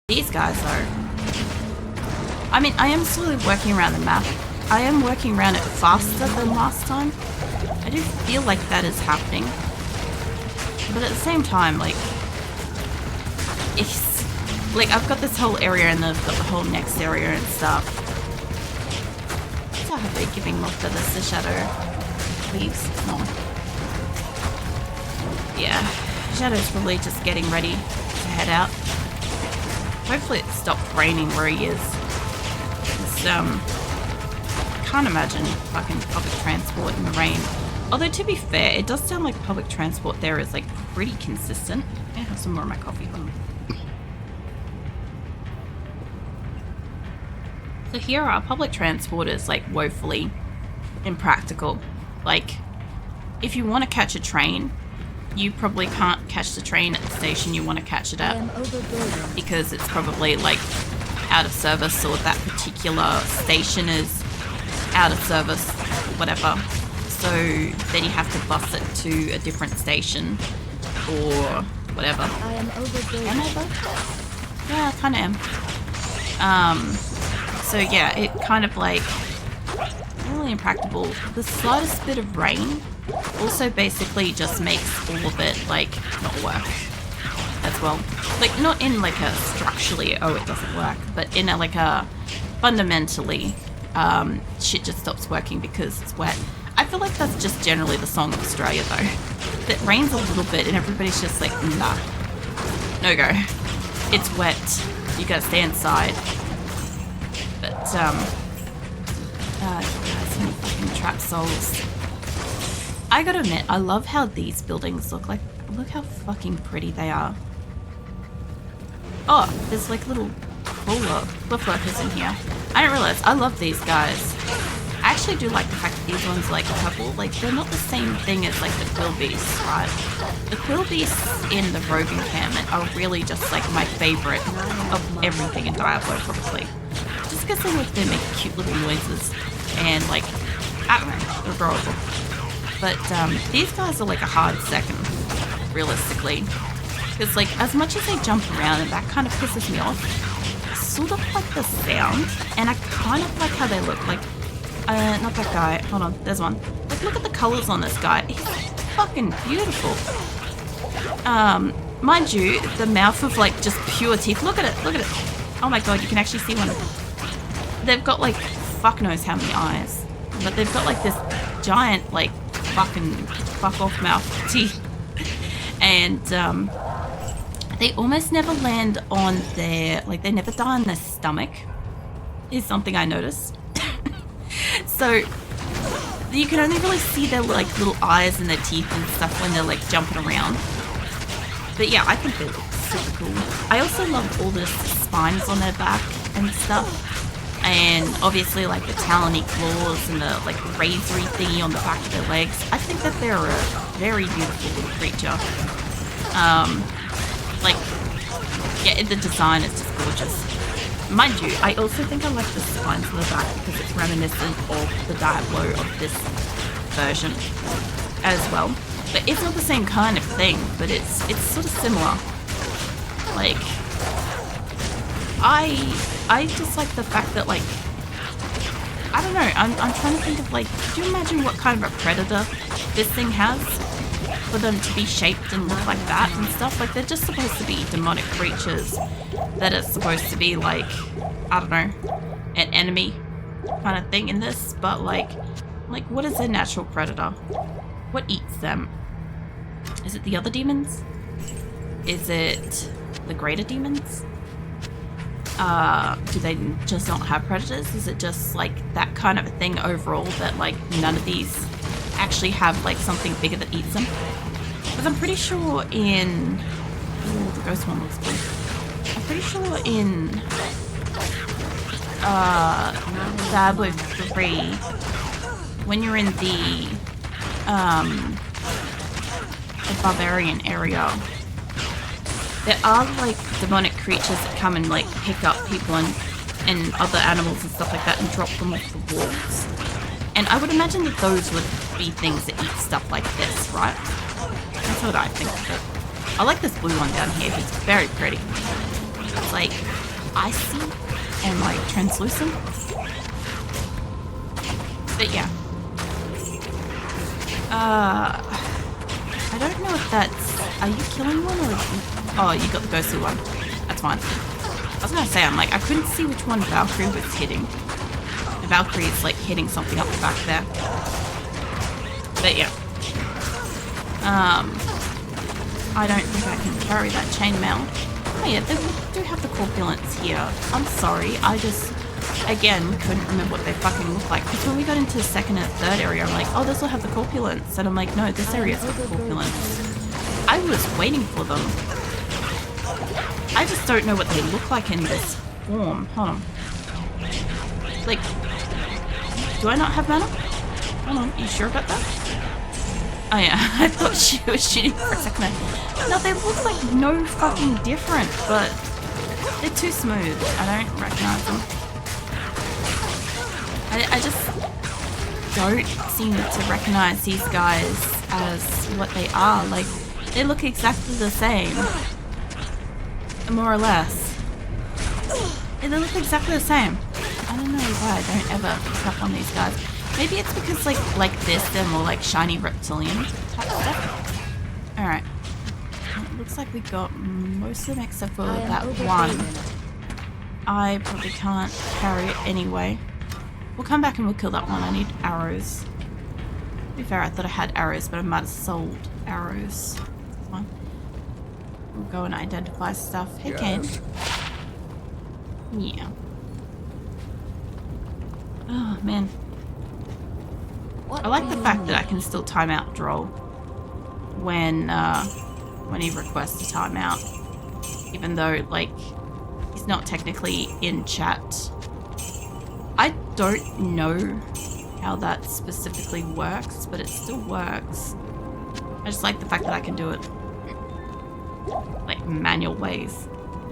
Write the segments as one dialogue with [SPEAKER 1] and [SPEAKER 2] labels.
[SPEAKER 1] These guys though. I mean, I am slowly working around the map. I am working around it faster than last time. I do feel like that is happening. But at the same time, like, it's like I've got this whole area and I've got the whole next area and stuff. So have they giving more feathers to Shadow? Leaves? No. Yeah. Shadow's probably just getting ready to head out. Hopefully it stopped raining where he is. I can't imagine fucking public transport in the rain. Although to be fair, it does sound like public transport there is like pretty consistent. I have some more of my coffee. So here our public transport is like woefully impractical. Like, if you want to catch a train, you probably can't catch the train at the station you want to catch it at because it's probably like out of service, or that particular station is out of service, whatever. So then you have to bus it to a different station or whatever. Am I both? Yeah, I kind of am. So yeah, it kind of like really impractical. The slightest bit of rain also basically just makes all of it like not work as well. Like not in like a structurally, oh it doesn't work, but in a like a fundamentally shit just stops working because it's wet. I feel like that's just generally the song of Australia though. It rains a little bit and everybody's just like, nah, no go. It's wet. You gotta stay inside. But so many fucking trap souls. I gotta admit, I love how these buildings look like. Look how fucking pretty they are. Oh, there's like little crawler cliff workers in here. I didn't realize. I love these guys. I actually do like the fact that these ones are like purple. Like they're not the same thing as like the quill beasts, right? The quill beasts in the rogue encampment are really just like my favorite of everything in Diablo, probably. Just because they make cute little noises and like, I don't know, adorable. But these guys are like a hard second, realistically. Because like, as much as they jump around and that kind of pisses me off, I sort of like the sound, and I kind of like how they look. Like, not that guy, hold on, there's one. Like, look at the colors on this guy. He's fucking beautiful. Mind you, the mouth of like just pure teeth. Look at it, look at it. Oh my god, you can actually see one. They've got like, fuck knows how many eyes. But they've got like this giant, like, fucking fuck off mouth teeth. And they almost never land on their, like they never die on their stomach, is something I noticed. So you can only really see their like little eyes and their teeth and stuff when they're like jumping around. But yeah, I think they look super cool. I also love all the spines on their back and stuff. And obviously like the talony claws and the like razory thingy on the back of their legs. I think that they're a very beautiful little creature. Like, yeah, the design is just gorgeous. Mind you, I also think I like the spines on the back because it's reminiscent of the Diablo of this version as well. But it's not the same kind of thing, but it's sort of similar. Like, I just like the fact that, like, I don't know, I'm trying to think of, like, could you imagine what kind of a predator this thing has? For them to be shaped and look like that and stuff. Like, they're just supposed to be demonic creatures that are supposed to be, like, I don't know, an enemy kind of thing in this. But, like, what is their natural predator? What eats them? Is it the other demons? Is it the greater demons? Do they just not have predators? Is it just like that kind of a thing overall that like none of these actually have like something bigger that eats them? Because I'm pretty sure in... Ooh, the ghost one looks cool. I'm pretty sure in Diablo 3, when you're in the barbarian area, there are like demonic creatures that come and like pick up people and other animals and stuff like that and drop them off the walls. And I would imagine that those would be things that eat stuff like this, right? That's what I think of it. I like this blue one down here. It's very pretty. It's like icy and like translucent. But yeah. I don't know if that's... Are you killing one or... Oh, you got the ghostly one. That's fine. I was gonna say, I'm like, I couldn't see which one Valkyrie was hitting. The Valkyrie is like hitting something up the back there. But yeah. I don't think I can carry that chainmail. Oh yeah, they do have the corpulence here. I'm sorry, I just, again, couldn't remember what they fucking look like. Because when we got into the second and third area, I'm like, oh, this will have the corpulence. And I'm like, no, this area's got the corpulence. I was waiting for them. I just don't know what they look like in this form. Hold on. Like, do I not have mana? Hold on, are you sure about that? Oh yeah, I thought she was shooting for a second. No, they look like no fucking different, but they're too smooth. I don't recognize them. I just don't seem to recognize these guys as what they are. Like, they look exactly the same. More or less. Yeah, they look exactly the same. I don't know why I don't ever pick up on these guys. Maybe it's because like this, they're more like shiny reptilian type stuff. Alright. It looks like we got most of them except for that one. I probably can't carry it anyway. We'll come back and we'll kill that one. I need arrows. To be fair, I thought I had arrows, but I might have sold arrows. That's fine. We'll go and identify stuff. Hey, Ken. Yeah. Oh, man. I like the fact that I can still time out Droll when he requests a timeout, even though like he's not technically in chat. I don't know how that specifically works, but it still works. I just like the fact that I can do it like manual ways.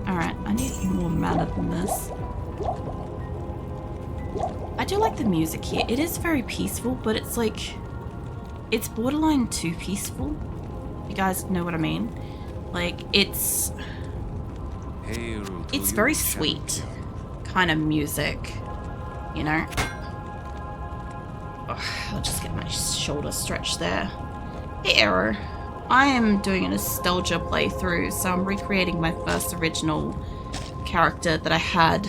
[SPEAKER 1] Alright, I need more mana than this. I do like the music here. It is very peaceful, but it's like, it's borderline too peaceful. You guys know what I mean? Like, it's very sweet kind of music, you know? Oh, I'll just get my shoulder stretched there. Hey, Arrow. I am doing a nostalgia playthrough, so I'm recreating my first original character that I had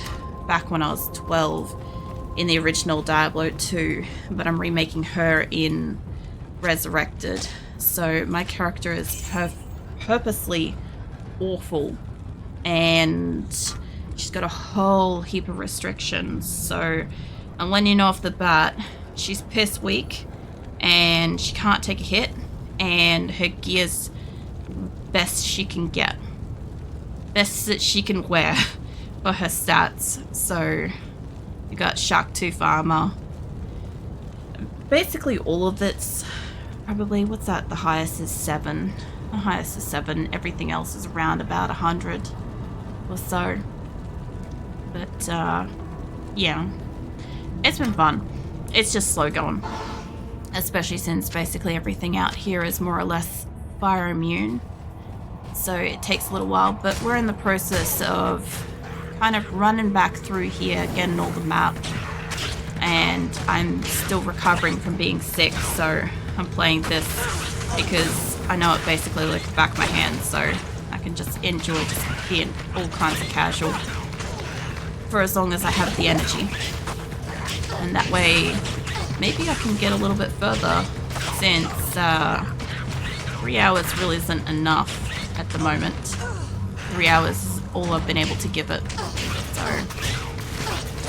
[SPEAKER 1] back when I was 12 in the original Diablo 2, but I'm remaking her in Resurrected. So my character is purposely awful, and she's got a whole heap of restrictions. So I'm letting you know off the bat, she's piss weak, and she can't take a hit, and her gear's best she can get. Best that she can wear for her stats. So you got shark tooth armor. Basically all of it's probably, what's that? The highest is 7. The highest is 7. Everything else is around about 100 or so. But yeah, it's been fun. It's just slow going, especially since basically everything out here is more or less fire immune. So it takes a little while, but we're in the process of kind of running back through here, getting all the map, and I'm still recovering from being sick, so I'm playing this because I know it basically like the back of my hand, so I can just enjoy just being all kinds of casual for as long as I have the energy. And that way maybe I can get a little bit further, since 3 hours really isn't enough at the moment. 3 hours is all I've been able to give it. So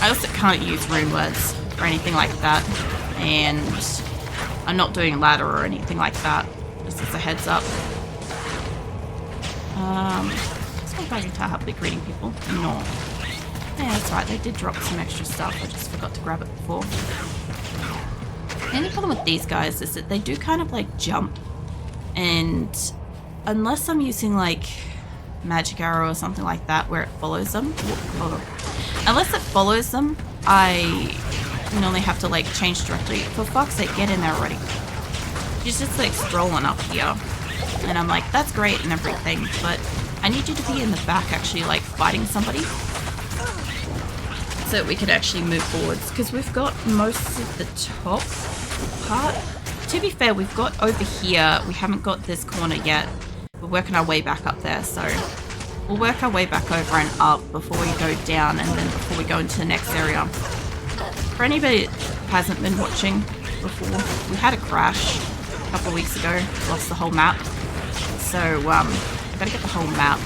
[SPEAKER 1] I also can't use rune words or anything like that, and I'm not doing a ladder or anything like that, just as a heads up. Let's go back into happily greeting people. No. Yeah, that's right, they did drop some extra stuff, I just forgot to grab it before. The only problem with these guys is that they do kind of like jump, and unless I'm using like magic arrow or something like that where it follows them, unless it follows them, I normally have to like change directly. For fuck's sake, get in there already. She's just like strolling up here, and I'm like, that's great and everything, but I need you to be in the back actually like fighting somebody. so that we could actually move forwards, because we've got most of the top part. To be fair, we've got over here, we haven't got this corner yet. We're working our way back up there, so we'll work our way back over and up before we go down, and then before we go into the next area. For anybody that hasn't been watching before, we had a crash a couple of weeks ago, lost the whole map. So, gotta get the whole map,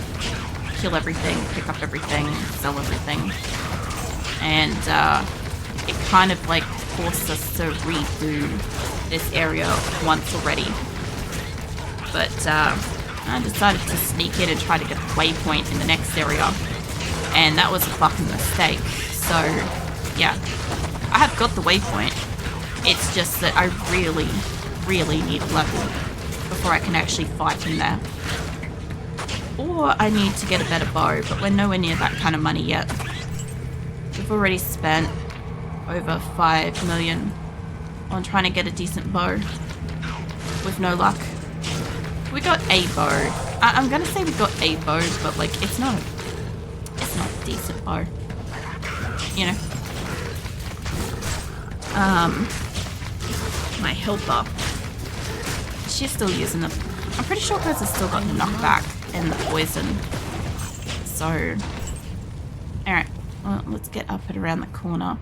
[SPEAKER 1] kill everything, pick up everything, sell everything. And, it kind of like forced us to redo this area once already. But, I decided to sneak in and try to get the waypoint in the next area. And that was a fucking mistake. So, yeah. I have got the waypoint. It's just that I really, really need a level before I can actually fight in there. Or I need to get a better bow, but we're nowhere near that kind of money yet. We've already spent over 5 million on trying to get a decent bow with no luck. We got a bow. I'm gonna say we got a bow, but like it's not a decent bow. You know. My helper. She's still using them. I'm pretty sure hers has still got the knockback and the poison. So, alright. Well, let's get up and around the corner.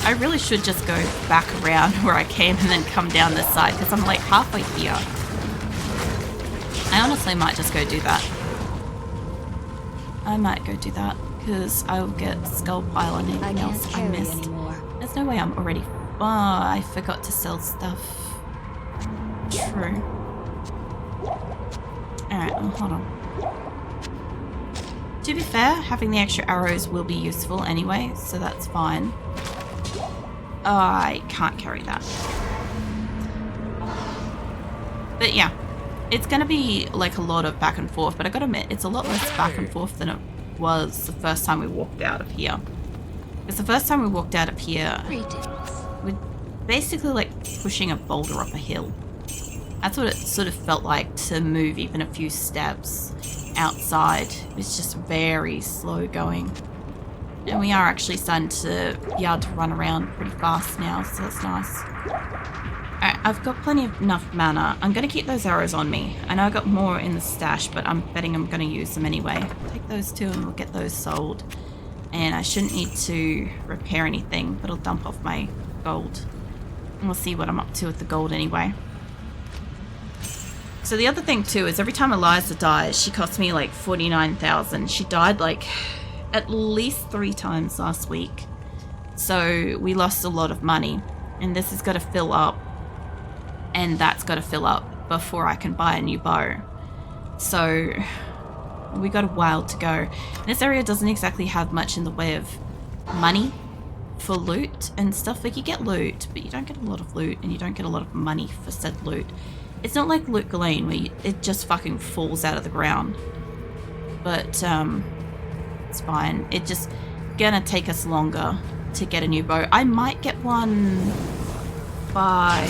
[SPEAKER 1] I really should just go back around where I came and then come down this side, because I'm like halfway here. I honestly might just go do that. I might go do that, because I'll get skull pile on anything else I missed. Anymore. There's no way I'm already... Oh, I forgot to sell stuff. True. Alright, well, hold on. To be fair, having the extra arrows will be useful anyway, so that's fine. Oh, I can't carry that. But yeah, it's going to be like a lot of back and forth, but I gotta admit, it's a lot less back and forth than it was the first time we walked out of here. Because the first time we walked out of here, we're basically like pushing a boulder up a hill. That's what it sort of felt like to move even a few steps outside. It's just very slow going. And we are actually starting to be able to run around pretty fast now, so that's nice. Alright, I've got plenty of enough mana. I'm going to keep those arrows on me. I know I got more in the stash, but I'm betting I'm going to use them anyway. Take those two and we'll get those sold. And I shouldn't need to repair anything, but I'll dump off my gold. And we'll see what I'm up to with the gold anyway. So the other thing too is every time Eliza dies, she costs me like 49,000. She died like at least 3 times last week. So we lost a lot of money. And this has got to fill up. And that's got to fill up before I can buy a new bow. So we got a while to go. This area doesn't exactly have much in the way of money for loot and stuff. Like you get loot, but you don't get a lot of loot and you don't get a lot of money for said loot. It's not like Loot Ghislaine where it just fucking falls out of the ground. But it's fine. It's just gonna take us longer to get a new bow. I might get one by...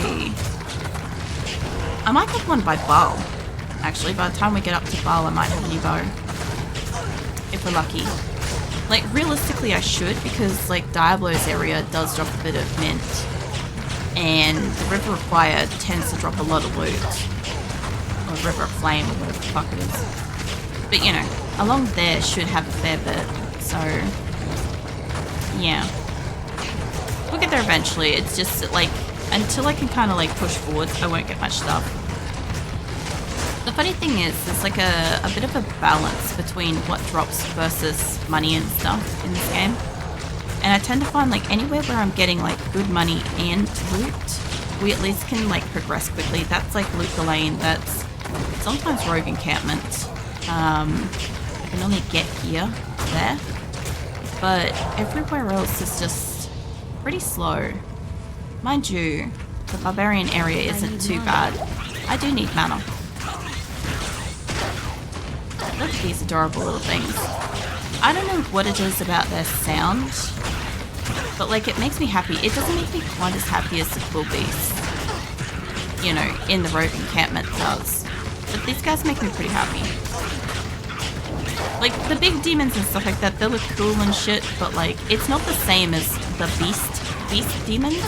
[SPEAKER 1] I might get one by Baal. Actually, by the time we get up to Baal, I might have a new bow. If we're lucky. Like, realistically, I should, because, like, Diablo's area does drop a bit of mint. And the River of Fire tends to drop a lot of loot. Or River of Flame, or whatever the fuck it is. But, you know, along there should have a fair bit. So, yeah. We'll get there eventually. It's just, like, until I can kind of, like, push forwards, I won't get much stuff. The funny thing is, there's like a bit of a balance between what drops versus money and stuff in this game. And I tend to find like anywhere where I'm getting like good money and loot, we at least can like progress quickly. That's like Loot Ghislaine, that's sometimes Rogue Encampment. I can only get here, there. But everywhere else is just pretty slow. Mind you, the Barbarian area isn't too bad. I do need mana. Look at these adorable little things. I don't know what it is about their sound, but like it makes me happy. It doesn't make me quite as happy as the Quill Beast, you know, in the Rogue Encampment does. But these guys make me pretty happy. Like, the big demons and stuff like that, they look cool and shit, but, like, it's not the same as the beast demons,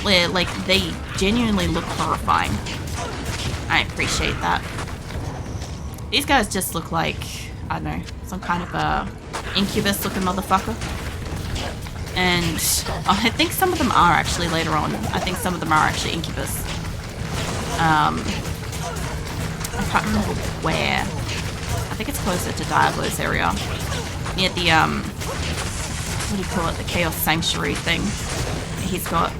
[SPEAKER 1] where, like, they genuinely look horrifying. I appreciate that. These guys just look like, I don't know, some kind of a incubus-looking motherfucker. And I think some of them are actually later on. I think some of them are actually incubus. I can't remember where. I think it's closer to Diablo's area. Near the, what do you call it? The Chaos Sanctuary thing. He's got.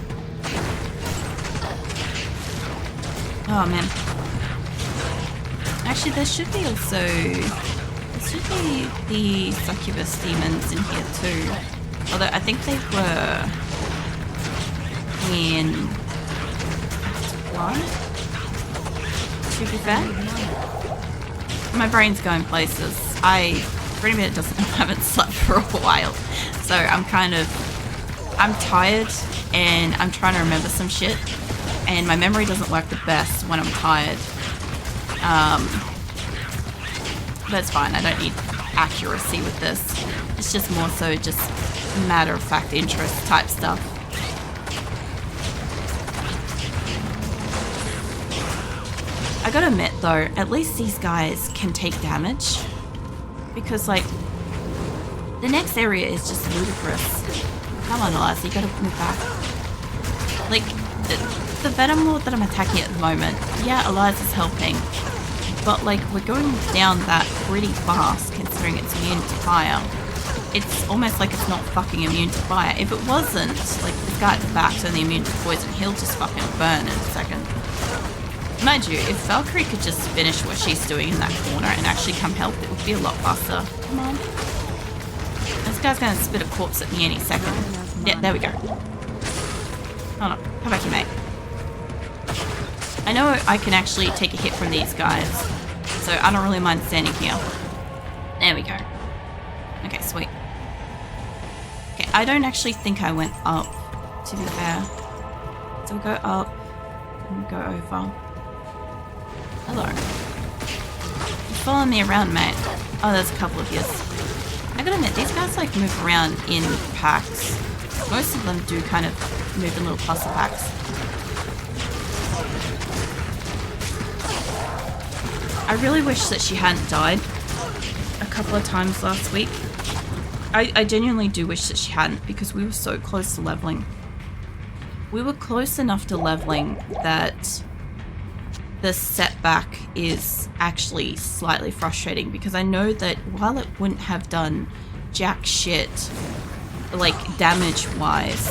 [SPEAKER 1] Oh, man. Actually, there should be also. There should be the succubus demons in here, too. Although, I think they were in one. To be fair. My brain's going places. I pretty much haven't slept for a while. So I'm tired and I'm trying to remember some shit. And my memory doesn't work the best when I'm tired. That's fine. I don't need accuracy with this. It's just more so just matter-of-fact interest type stuff. I gotta admit though, at least these guys can take damage. Because like, the next area is just ludicrous. Come on Eliza, you gotta move back. Like, the Venom Lord that I'm attacking at the moment, yeah, Eliza's helping. But like, we're going down that pretty fast considering it's immune to fire. It's almost like it's not fucking immune to fire. If it wasn't, like this guy's back's only immune to poison, he'll just fucking burn in a second. Mind you, if Valkyrie could just finish what she's doing in that corner and actually come help, it would be a lot faster. Come on. This guy's gonna spit a corpse at me any second. Yeah, there we go. Hold on. Come back here, mate. I know I can actually take a hit from these guys, so I don't really mind standing here. There we go. Okay, sweet. Okay, I don't actually think I went up, to be fair. So we'll go up and go over. Hello. You following me around, mate? Oh, there's a couple of yous. I gotta admit, these guys like move around in packs. Most of them do kind of move in little cluster packs. I really wish that she hadn't died a couple of times last week. I genuinely do wish that she hadn't, because we were so close to leveling. We were close enough to leveling that the setback is actually slightly frustrating, because I know that while it wouldn't have done jack shit, like damage wise,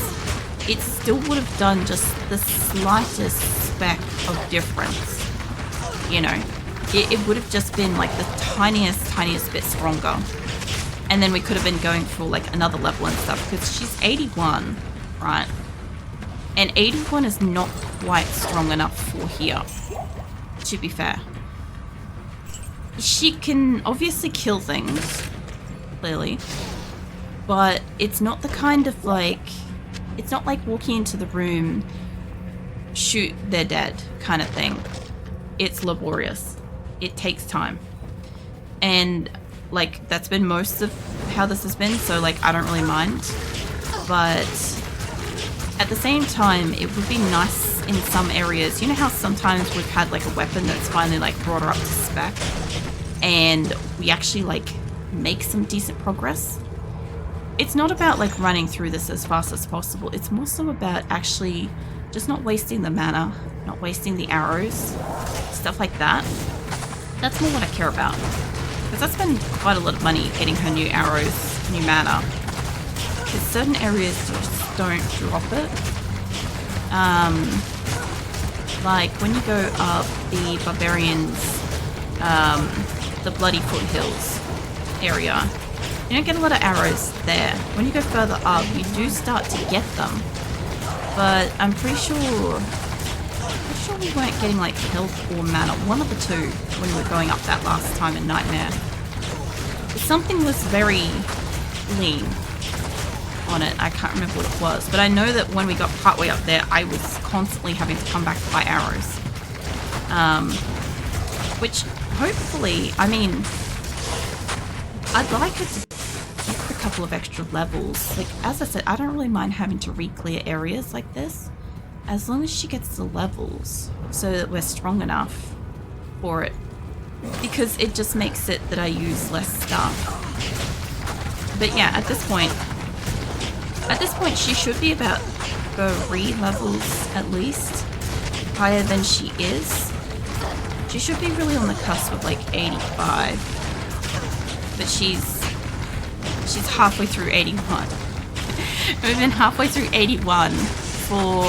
[SPEAKER 1] it still would have done just the slightest speck of difference. You know, it would have just been like the tiniest bit stronger. And then we could have been going for like another level and stuff, because she's 81, right? And 81 is not quite strong enough for here, to be fair. She can obviously kill things, clearly, but it's not the kind of like, it's not like walking into the room, shoot, they're dead kind of thing. It's laborious. It takes time. And like, that's been most of how this has been, so like, I don't really mind. But at the same time, it would be nice in some areas. You know how sometimes we've had like a weapon that's finally like brought her up to spec, and we actually like make some decent progress? It's not about like running through this as fast as possible. It's more so about actually just not wasting the mana, not wasting the arrows, stuff like that. That's more what I care about. Because I spend quite a lot of money getting her new arrows, new mana. Because certain areas just don't drop it. Like when you go up the Barbarians, the Bloody Foothills area, you don't get a lot of arrows there. When you go further up, you do start to get them. But I'm pretty sure we weren't getting like health or mana, one of the two, when we were going up that last time in Nightmare. Something was very lean on it. I can't remember what it was, but I know that when we got partway up there, I was constantly having to come back to buy arrows. Which hopefully, I mean, I'd like her to get a couple of extra levels. Like, as I said, I don't really mind having to re-clear areas like this, as long as she gets the levels so that we're strong enough for it. Because it just makes it that I use less stuff. But yeah, at this point she should be about 3 levels at least higher than she is. She should be really on the cusp of like 85. But she's halfway through 81. We've been halfway through 81 for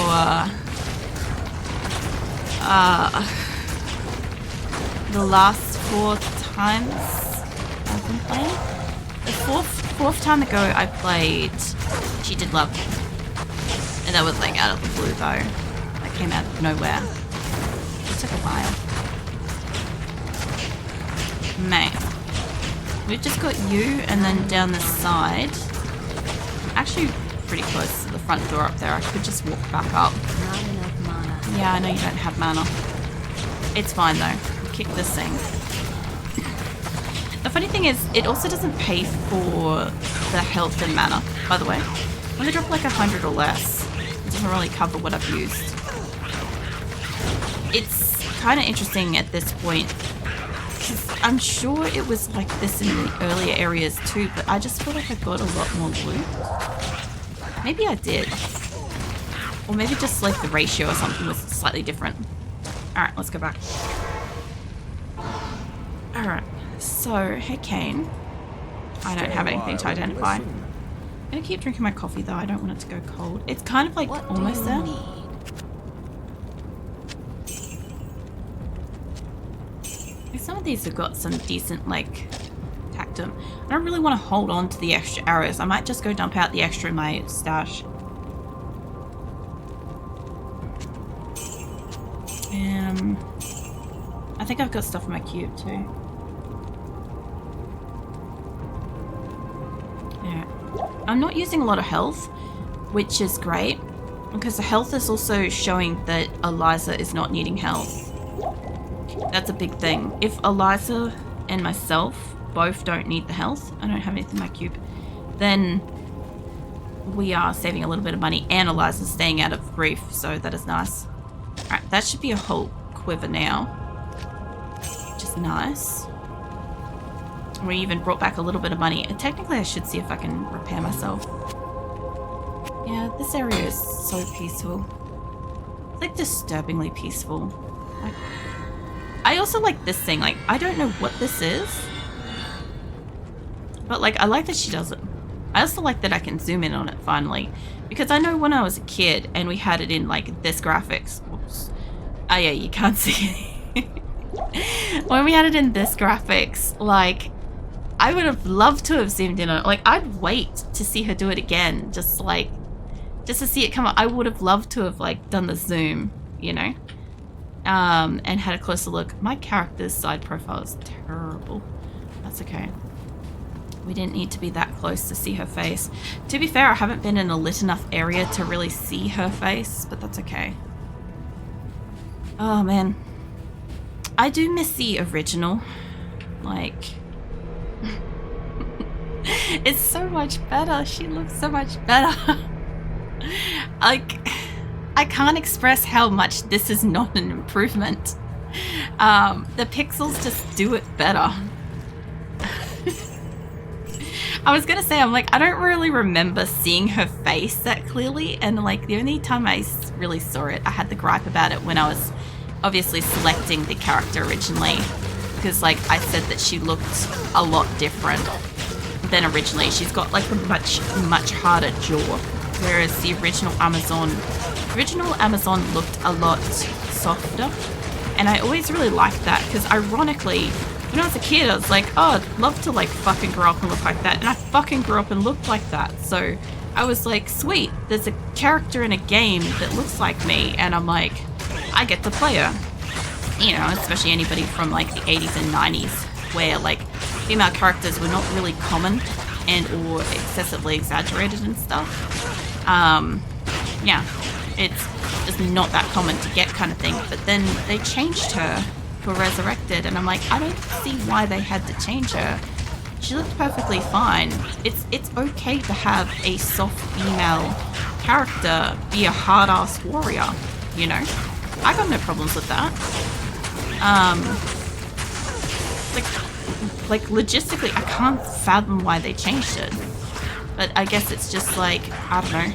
[SPEAKER 1] the last 4 times I've been playing. The fourth time ago I played, she did love me. And that was like out of the blue though. That came out of nowhere. It took a while. Mate. We've just got you, and then down the side, actually pretty close to the front door up there. I could just walk back up.
[SPEAKER 2] Not enough mana.
[SPEAKER 1] Yeah, I know you don't have mana. It's fine though. Kick this thing. The funny thing is, it also doesn't pay for the health and mana, by the way. When I drop like 100 or less, it doesn't really cover what I've used. It's kind of interesting at this point, because I'm sure it was like this in the earlier areas too, but I just feel like I got a lot more loot. Maybe I did. Or maybe just like the ratio or something was slightly different. Alright, let's go back. Alright, so, hey Kane. I don't have anything to identify. I'm gonna keep drinking my coffee though, I don't want it to go cold. It's kind of like almost there. Some of these have got some decent, like, tactum. I don't really want to hold on to the extra arrows. I might just go dump out the extra in my stash. I think I've got stuff in my cube too. Yeah. I'm not using a lot of health, which is great, because the health is also showing that Eliza is not needing health. That's a big thing. If Eliza and myself both don't need the health, I don't have anything in my cube, then we are saving a little bit of money, and Eliza's staying out of grief, so that is nice. Alright, that should be a whole quiver now, which is nice. We even brought back a little bit of money. And technically I should see if I can repair myself. Yeah, this area is so peaceful. It's like disturbingly peaceful. Like, I also like this thing. Like, I don't know what this is, but like I like that she does it. I also like that I can zoom in on it finally, because I know when I was a kid and we had it in like this graphics. Oops. Oh yeah, you can't see it. When we had it in this graphics, like I would have loved to have zoomed in on it. Like, I'd wait to see her do it again, just to see it come up. I would have loved to have like done the zoom, you know, and had a closer look. My character's side profile is terrible. That's okay. We didn't need to be that close to see her face. To be fair, I haven't been in a lit enough area to really see her face, but that's okay. Oh man, I do miss the original. Like, it's so much better. She looks so much better. Like, I can't express how much this is not an improvement. The pixels just do it better. I was gonna say, I'm like, I don't really remember seeing her face that clearly, and like the only time I really saw it, I had the gripe about it when I was obviously selecting the character originally, because like I said that she looked a lot different than originally. She's got like a much harder jaw, whereas the original Amazon looked a lot softer, and I always really liked that, because ironically, when I was a kid, I was like, oh, I'd love to like fucking grow up and look like that, and I fucking grew up and looked like that. So I was like, sweet, there's a character in a game that looks like me, and I'm like, I get to play her. You know, especially anybody from like the 80s and 90s, where like female characters were not really common and or excessively exaggerated and stuff. Yeah, it's just not that common to get, kind of thing. But then they changed her for Resurrected, and I'm like, I don't see why they had to change her, She looked perfectly fine. It's okay to have a soft female character be a hard-ass warrior, you know? I got no problems with that. Like logistically, I can't fathom why they changed it. But I guess it's just like, I don't know.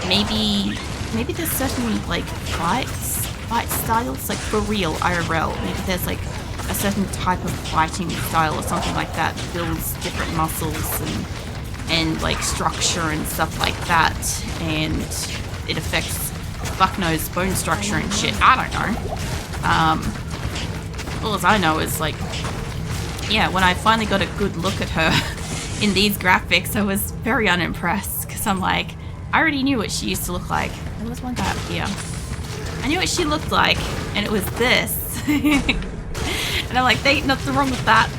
[SPEAKER 1] Maybe there's certain like fight styles, like for real IRL. Maybe there's like a certain type of fighting style or something like that builds different muscles and like structure and stuff like that, and it affects fuck knows bone structure and shit. I don't know. All I know is like, yeah, when I finally got a good look at her in these graphics, I was very unimpressed because I'm like, I already knew what she used to look like. There was one guy up here. I knew what she looked like, and it was this. And I'm like, there ain't nothing wrong with that.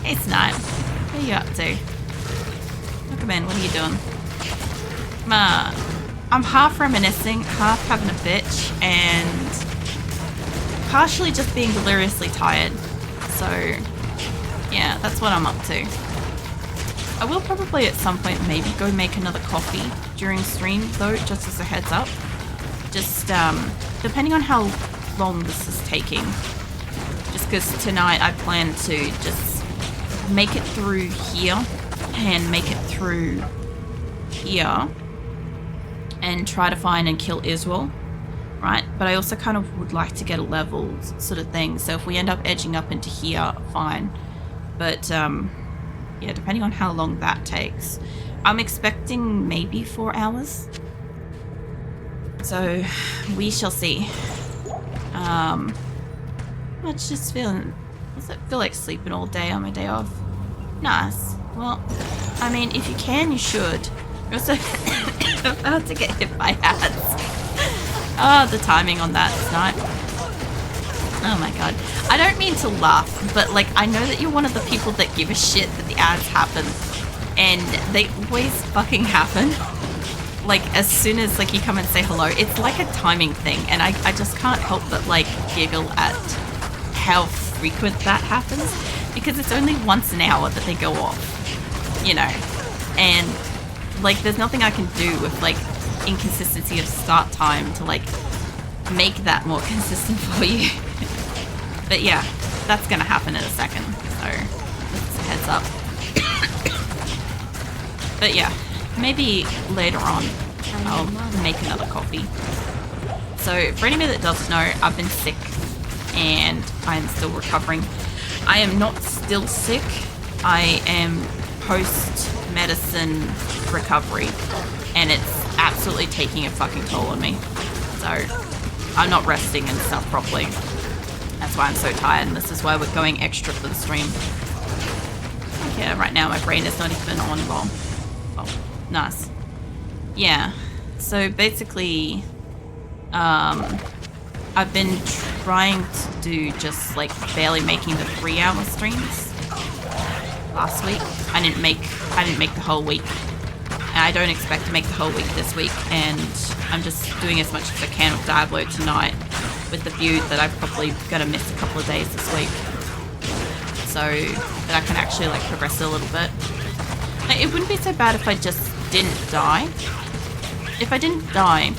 [SPEAKER 1] It's not. What are you up to? Come in, what are you doing? I'm half reminiscing, half having a bitch, and partially just being deliriously tired. So, yeah, that's what I'm up to. I will probably at some point maybe go make another coffee during stream, though, just as a heads up. Just, depending on how long this is taking. Just because tonight I plan to just make it through here and make it through here and try to find and kill Israel, right? But I also kind of would like to get a level sort of thing. So if we end up edging up into here, fine. But, yeah, depending on how long that takes. I'm expecting maybe 4 hours. So we shall see. It's just feeling... Does it feel like sleeping all day on my day off? Nice. Well, I mean, if you can, you should. You're also about to get hit by ads. Oh, the timing on that tonight. Oh my god. I don't mean to laugh, but like, I know that you're one of the people that give a shit that the ads happen. And they always fucking happen. Like, as soon as like you come and say hello, it's like a timing thing. And I just can't help but like giggle at how frequent that happens. Because it's only once an hour that they go off. You know? And like, there's nothing I can do with like inconsistency of start time to like make that more consistent for you. But yeah, that's gonna happen in a second, so just a heads up. But yeah, maybe later on I'll make another coffee. So for anybody that doesn't know, I've been sick and I'm still recovering. I am not still sick, I am post-medicine recovery, and it's absolutely taking a fucking toll on me. So I'm not resting and stuff properly. That's why I'm so tired, and this is why we're going extra for the stream. Yeah, right now my brain is not even on roll. Oh, nice. Yeah, so basically, I've been trying to do just like barely making the 3-hour streams last week. I didn't make the whole week. And I don't expect to make the whole week this week, and I'm just doing as much as I can with Diablo tonight, with the view that I'm probably gonna miss a couple of days this week, so that I can actually like progress a little bit. Like, it wouldn't be so bad if I just didn't die. If I didn't die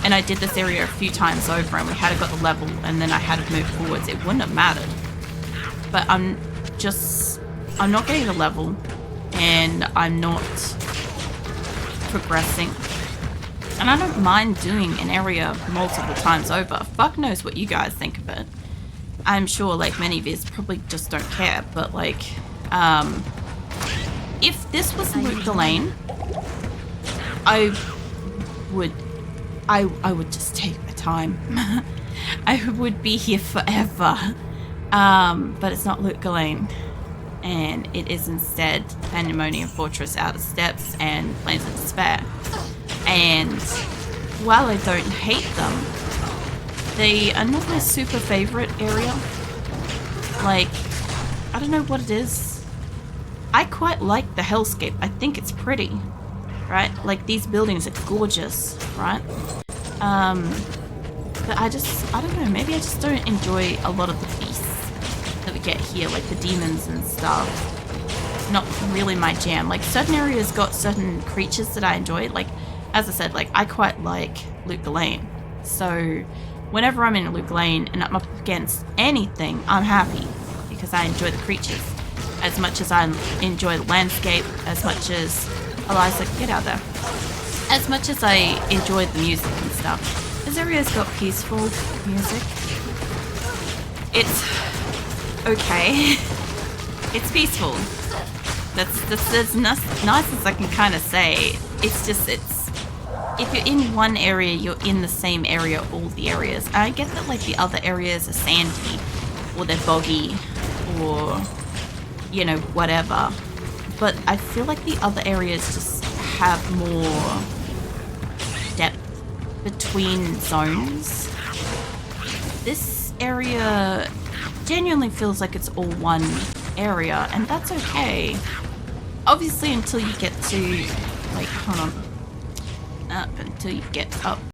[SPEAKER 1] and I did this area a few times over and we had got the level and then I had to move forwards, it wouldn't have mattered. But I'm not getting the level and I'm not progressing. And I don't mind doing an area multiple times over. Fuck knows what you guys think of it. I'm sure like many of you probably just don't care, but like, if this was Luke Delane, I would just take my time. I would be here forever. But it's not Luke Delane. And it is instead Pandemonium Fortress Outer Steps and Plains of Despair. And while I don't hate them, they are not my super favorite area. Like, I don't know what it is. I quite like the hellscape. I think it's pretty, right? Like, these buildings are gorgeous, right? But I don't know, maybe I just don't enjoy a lot of the beasts that we get here, like the demons and stuff. not really my jam. Like, certain areas got certain creatures that I enjoy. Like, as I said, like, I quite like Luke Lane. So whenever I'm in Luke Lane and I'm up against anything, I'm happy because I enjoy the creatures as much as I enjoy the landscape, as much as Eliza, get out there. As much as I enjoy the music and stuff. This area's got peaceful music. It's okay. It's peaceful. That's as nice as I can kind of say. It's just, if you're in one area, you're in the same area all the areas. And I get that, like, the other areas are sandy, or they're boggy, or, you know, whatever. But I feel like the other areas just have more depth between zones. This area genuinely feels like it's all one area, and that's okay. Obviously, until you get to, like, hold on. Up until you get up